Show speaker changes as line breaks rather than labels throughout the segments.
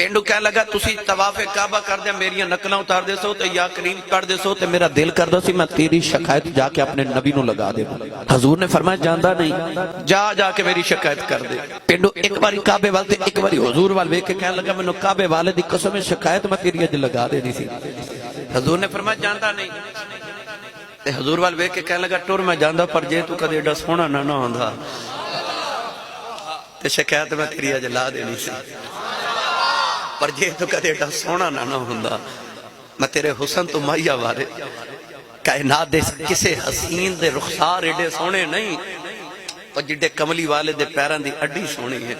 پینڈو کہنے لگا تسی طواف کعبہ کر دیا میری نقلہ اتار دے سو تے یا کریم پڑھ دے سو تے میرا دل کر دو سی میں تیری شکایت جا کے اپنے نبی نو لگا دے. حضور نے فرمایا جاندہ نہیں جا کے میری شکایت کر دے. پینڈو ایک باری کعبے والے ایک باری حضور والے ویکھ کے کہنے لگا میں کعبے والے دی قسم شکایت میں تیری اج لگا دے نہیں سی. حضور نے فرمایا جاندہ نہیں. حضور والے ویکھ کے کہنے لگا ٹور میں جاندہ پر جے تو کدے ایڈا سونا نہ ہوندا تے شکایت میں تیری اج لا دینی سی. پر جے تو کدے ایڈا سونا نہ ہوندا میں تیرے حسن تو مائیا وارے کائنات دے کسے حسین دے رخسار ایڈے سونے نہیں پر جڈے کملی والے دے پیران دی اڈی سونی ہے.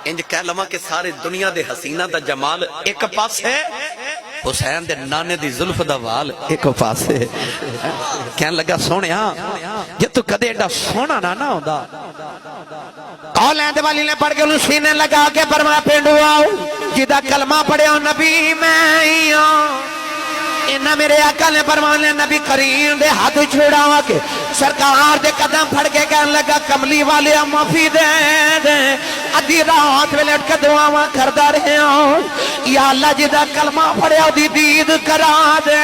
انج کہہ لما کہ سارے دنیا دے حسینہ دا جمال ایک پاس ہے حسین دے نانے دی ظلف دا وال ایک پاس ہے. کہنے لگا سونے جے تو کدے ایڈا سونا نہ ہوندا قول اہد والی نے پڑھ کے انہوں سینے لگا کے فرمایا پینڈو آؤ جدہ کلمہ پڑھے ہو نبی میں ہی ہوں. انہا میرے آقا نے فرمایا نبی کریم دے ہاتھ چھوڑا ہوا کہ سرکار دے قدم پھڑ کے کہنے لگا کملی والے معافی دے دے ادھی رات میں لٹ کے دعاواں کردہ رہے ہوں یا اللہ جدہ کلمہ پڑھے ہو دی دید کرا دے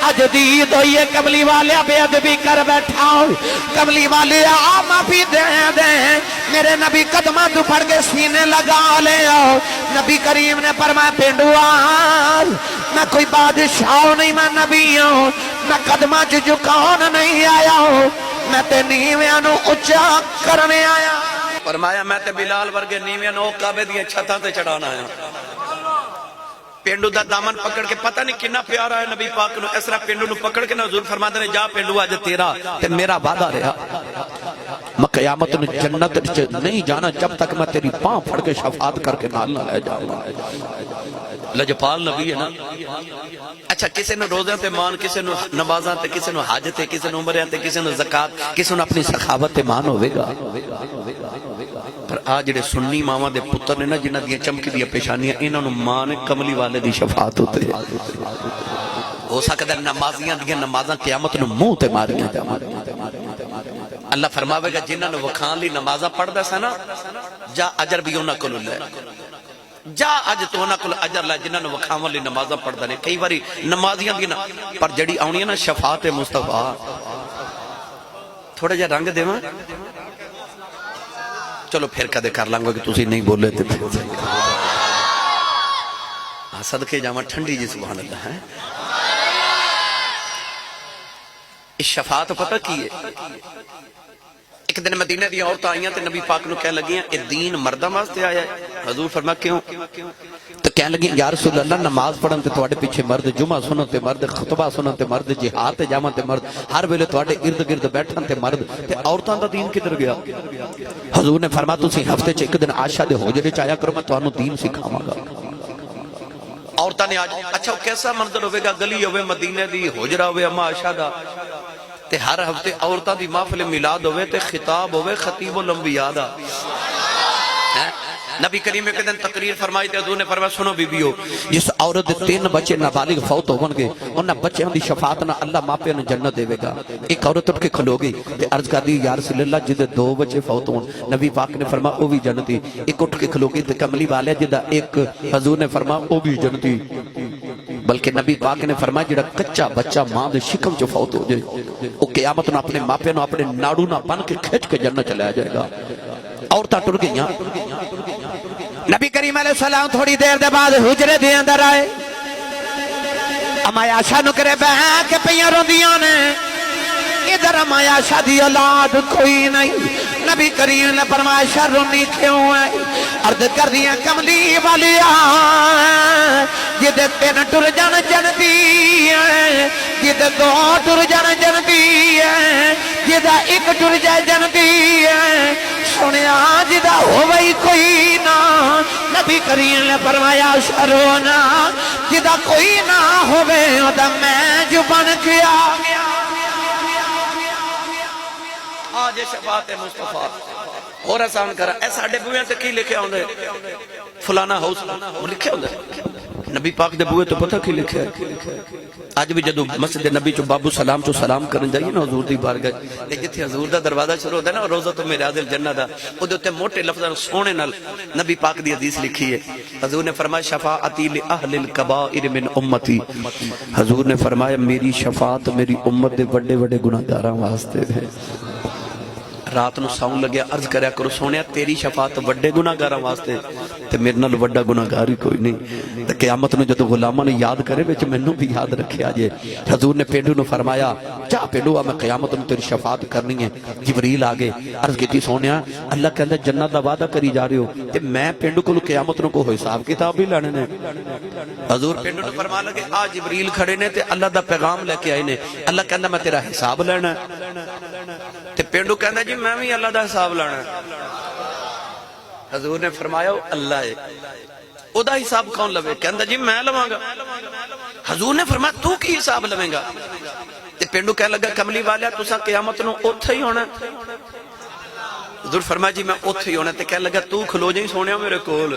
اج دید ہوئی ہے کملی والے بے ادبی کر بیٹھا ہوں کملی والے معافی دے دے میرے نبی قدمہ تو پھڑ کے سینے لگا لے ہو. نبی کریم نے فرمایا پینڈو آج میں کوئی بادشاہ نہیں میں نبی ہوں میں قدمہ جھکاؤن نہیں آیا ہوں میں تے نیویاں نو اچھا کرنے آیا. فرمایا میں تے بلال ورگے نیویاں نو کعبے دیاں چھتاں تے چڑھانا آیا. پینڈو دا دامن پکڑ کے پتہ نہیں کنا پیارا ہے نبی پاک نو اس طرح پینڈو نو پکڑ کے حضور فرماتے نے جا پینڈو آج تیرا تے میرا وعدہ رہا میں قیامت نے جنت نہیں جانا جب تک میں تیری پاں پھڑ کے شفاعت کر کے نال نہ لے جاؤں. لجپال نبی ہے نا. اچھا کسی نے روزہ تے مان کسی نے نمازاں تے کسی نے حج تے کسی نے عمرہ تے کسی نے زکات کسی نے اپنی سخاوت تے مان ہوئے گا. پر آج جڑے سنی ماما دے پتر نے نا جنہ دیاں چمکی دیا پیشانیاں انہوں نے مان کملی والے دی شفاعت ہوتے ہو سکتا ہے نمازیاں دیاں نمازاں قیامت نے منہ تے ماریاں. اللہ فرماوے گا جنہاں نے وکھان لی نمازاں پڑھ دا سا نا جا اجر بھی انہاں کو لے جا اج تو انہاں کو اجر لے جنہاں نے وکھاون لی نمازاں پڑھ دا نے. کئی باری نمازیاں دی نا پر جڑی آونی ہے نا شفاعت مصطفیٰ تھوڑا جا رنگ دیواں چلو پھر کدے کر لانگو کہ تسی نہیں بولے تے پھر صدقے جاواں ٹھنڈی جی سبحان اللہ ہے. اس شفاعت پتہ کی ہے ایک دن مدینہ دی عورتیں آئیاں تے نبی پاک نو کہہ لگیاں اے دین مردہ واسطے آیا ہے. حضور فرمایا کیوں تو کہہ لگیاں یا رسول اللہ نماز پڑھن تے تواڈے پیچھے مرد جمعہ سنن تے مرد خطبہ سنن تے مرد جہاد تے جاون تے مرد ہر ویلے تواڈے ارد گرد بیٹھن تے مرد تے عورتاں دا دین کدھر گیا. حضور نے فرمایا تسی ہفتے چ ایک دن عائشہ دے حجرے چ آیا کرو میں تانوں دین سکھاواں گا. عورتاں نے آج اچھا کیسا منظر ہوئے گا گلی ہوئے مدینے دی حجرہ ہوئے اما عائشہ دا تے ہر ہفتے عورتاں دی محفل میلاد ہوئے تے خطاب ہوئے خطیب الانبیاء دا. نبی کریم ایک دن تقریر فرمائی تے حضور نے فرمایا سنو بی بیو جس عورت 3 بچے نابالغ فوت ہون گے انہاں بچیاں دی شفاعت نہ اللہ ماپے نوں جنت دے گا. ایک عورت اٹھ کے کھلو گئی تے عرض کر دی یا رسول اللہ جدے 2 بچے فوت ہون نبی پاک نے فرمایا او بھی جنتی. ایک اٹھ کے کھلو گئی تے کملی والے جدا ایک حضور نے فرمایا او بھی جنتی. بلکہ نبی پاک نے فرمایا جڑا کچا بچہ ماں دے شکم چ فوت ہو جائے او قیامت نو اپنے ماپے نو اپنے ناڑو نہ بن کے کھچ کے جنت چلا جائے گا. عورتاں ٹر گئیاں. نبی کریم علیہ السلام تھوڑی دیر دے بعد حجرے دے اندر آئے اما عائشہ نو کرے بہ کے پیاں روندیاں نے ادھر اما عائشہ دی اولاد کوئی نہیں. نبی کریم نے فرمایا عائشہ رونی کیوں ہے عرض کر دیا کملی والیا جدے 3 ٹر جان جنتی ہے جدے 2 ٹر جان جنتی ہے جدہ 1 ٹر جائے جنتی ہے سنیا جدہ ہوئی کوئی نہ. نبی کریم نے فرمایا شرونا جدہ کوئی نہ ہوئے ادا میں جو بن کے آ گیا. آج شفاعت مصطفیٰ اور آسان کرا اے ساڑھے بوئے تے کی لکھے ہوندے فلانا ہاؤس وہ لکھے ہوندے نبی پاک دے بوئے تو پتہ کی لکھے اج بھی جدو مسجد نبی چو بابو سلام چو سلام کرن جائیے نا حضور دی بارگاہ تے جتھے حضور دا دروازہ شروع ہوتا ہے نا روضۃ من ریاض الجنہ دا او دے اوتے موٹے لفظاں سونے نال نبی پاک دی حدیث لکھی ہے. حضور نے فرمایا شفاعتی لأہل الکبائر من امتی. حضور نے فرمایا میری شفاعت میری امت دے بڑے بڑے گناہگاراں واسطے ہے. رات نو ساؤں لگیا عرض کریا کرو سونیا تیری شفاعت وڈے گناہگاراں واسطے تے میرے نال وڈا گناہگار ہی کوئی نہیں. تے قیامت نو جدوں غلاماں نے یاد کرے وچ مینوں بھی یاد رکھیا جے. حضور نے پینڈو نو فرمایا جا پینڈو میں قیامت نو تیری شفاعت کرنی ہے. جبریل آگے عرض کیتی سونیا اللہ کہندا جنت دا وعدہ کری جا رہے ہو تے میں پینڈو کولوں قیامت نو کوئی حساب کتاب بھی لینے نے. حضور پینڈو نو فرما لگے آ جبریل کھڑے نے تے اللہ دا پیغام لے کے آئے نے. اللہ کہندا میں تیرا حساب لینا ہے تے پینڈو کہندا جی میں بھی اللہ دا حساب لانا ہے. حضور نے فرمایا اللہ ہے او دا حساب کون لوے؟ کہندا جی میں لواں گا. حضور نے فرمایا تو کی حساب لویں گا؟ تے پینڈو کہنے لگا کملی والیا تساں قیامت نو اوتھے ہی ہونا. حضور فرمایا جی میں اوتھے ہی ہونا. تے کہنے لگا تو کھلو جائیں سونیا میرے کول.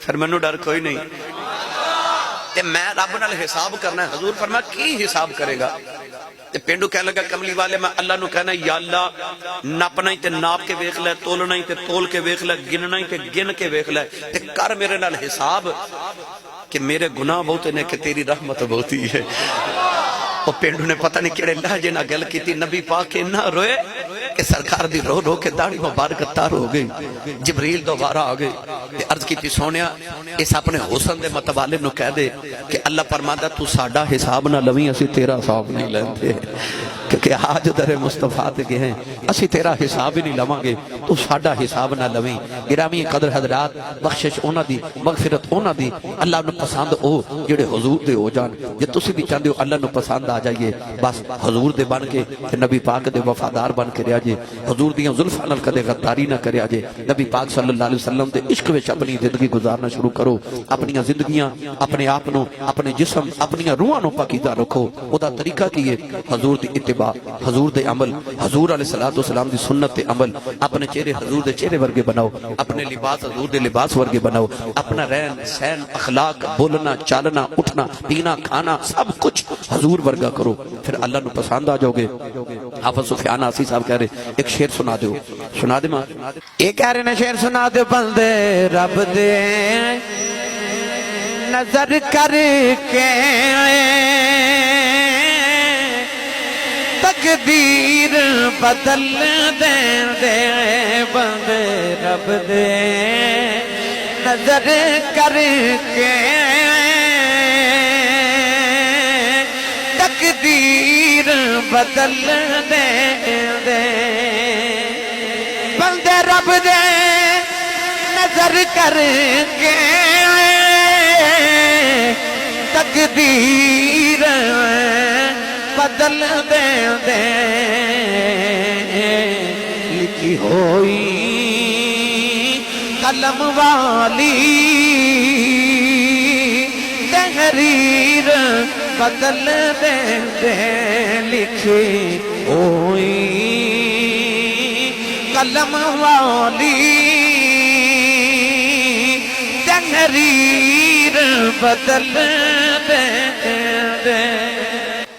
پھر مینوں ڈر کوئی نہیں تے میں رب نال حساب کرنا ہے. حضور فرمایا کی حساب کرے گا؟ تے پینڈو کہنے لگا کملی والے میں اللہ نو کہنا یا اللہ ناپنا ہی تے ناپ کے ویکھ لے تولنا ہی تے تول کے ویکھ لے گننا ہی تے گن کے ویکھ لے تے کر میرے نال حساب کہ میرے گناہ بہت نے کہ تیری رحمت بہت ہی ہے. وہ پینڈو نے پتہ نہیں کیڑے لہجے نہ گل کیتی. نبی پاک نہ روئے کہ سرکار دی رو رو کے داڑھی مبارک تار ہو گئی. جبریل دوبارہ آ گئے تے عرض کیتی سونیا اس اپنے حسن دے متوالے نو کہہ دے کہ اللہ فرماندا تو ساڈا حساب نہ لویں اسی تیرا حساب نہیں لیندے کہ آج در مصطفیٰ تے گئے ہیں اسی تیرا حساب ہی نہیں لواں گے تو ساڈا حساب نہ لویں. گرامی قدر حضرات بخشش انہاں دی مغفرت انہاں دی اللہ نو پسند او جڑے حضور دے ہو جان. جے تسی بھی چاہندے ہو اللہ نو پسند آ جائیے بس حضور دے بن کے تے نبی پاک دے وفادار بن کے رہیا جے. حضور دیاں زلفاں نال کدے غداری نہ کریا جے. نبی پاک صلی اللہ علیہ وسلم دے عشق وچ اپنی زندگی گزارنا شروع کرو. اپنی زندگیاں اپنے آپ نو اپنے جسم اپنی روحاں نو پاکیزہ رکھو. او دا طریقہ کی ہے حضور دی اتباع حضور دے عمل حضور علیہ الصلوۃ والسلام دی سنت تے عمل. اپنے چہرے حضور دے چہرے ورگے بناؤ. اپنے لباس حضور دے لباس ورگے بناؤ. اپنا رہن سہن اخلاق بولنا چالنا اٹھنا پینا کھانا سب کچھ حضور ورگا کرو. پھر اللہ نو پسند آ جاؤ گے. حافظ سفیان آسی صاحب کہہ رہے ایک شعر سنا دو. سنا دے ماں
یہ کہہ رہے نے شعر سنا دے بندے رب دے نظر کر کے تقدیر بدل دیں دے. بندے رب دے نظر کر کے تقدیر بدل دیں دے. بندے رب دے نظر کر کے تقدیر بدل دیں دے. لکھی ہوئی قلم والی تحریر بدل دیں دے. لکھی ہوئی قلم والی تحریر بدل دیں دے.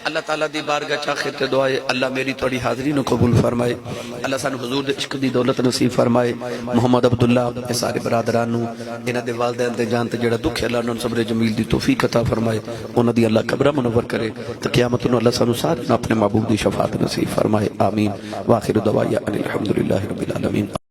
اللہ تعالیٰ دی بارگاہ چاخت دعائے اللہ میری توڑی حاضری نو قبول فرمائے. اللہ سانو حضور دے عشق دی دولت نصیب فرمائے. محمد عبداللہ اے سارے برادرانو انہاں دے والدین دے جان تے جڑا دکھ اللہ انہاں صبر جمیل دی توفیق عطا فرمائے. انہاں دی اللہ قبر منور کرے تے قیامت نو اللہ سانو سارے اپنے محبوب دی شفاعت نصیب فرمائے. آمین. واخر دعوایا ان الحمدللہ رب العالمین.